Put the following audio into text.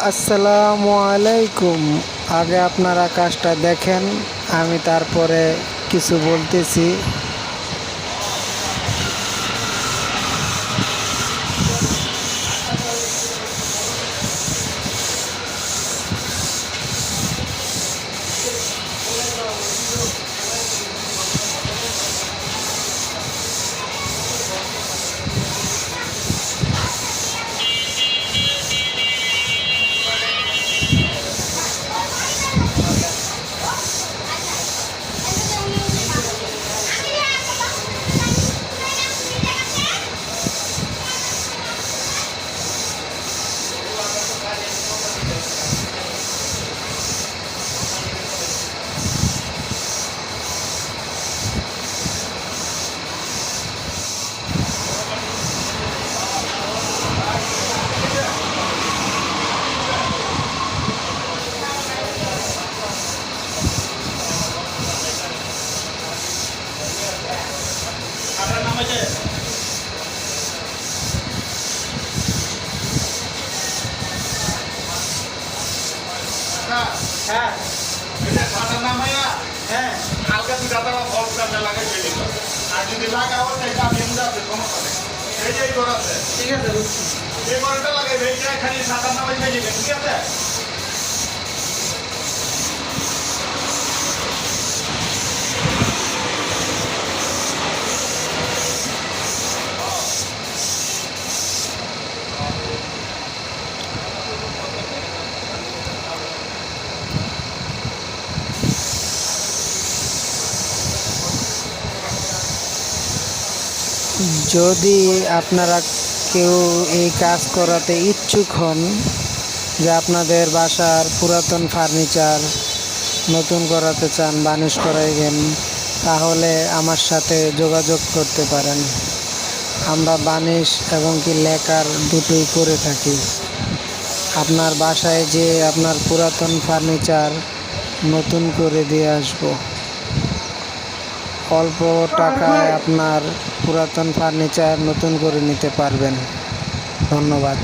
আসসালামু আলাইকুম। আগে আপনারা কাজটা দেখেন, আমি তারপরে কিছু বলতেছি। হ্যাঁ এটা খাতা নামাইয়া হ্যাঁ হালকা দুটা তারা ফল কাটে লাগে বেশি আর যদি লাগাও তাহলে আমি এমনি আছে সমস্যা নেই এই যে ঘর আছে ঠিক আছে, বুঝছি। এই ঘরটা লাগে ভেজে খালি সাদা নামাই ভেজে ঠিক আছে। যদি আপনারা কেউ এই কাজ করাতে ইচ্ছুক হন, যে আপনাদের বাসার পুরাতন ফার্নিচার নতুন করাতে চান, বানিশ করাইবেন, তাহলে আমার সাথে যোগাযোগ করতে পারেন। আমরা বানিশ এবং কি লেকার দুটোই করে থাকি। আপনার বাসায় যে আপনার পুরাতন ফার্নিচার নতুন করে দিয়ে আসব। অল্প টাকায় আপনার পুরাতন ফার্নিচার নতুন করে নিতে পারবেন। ধন্যবাদ।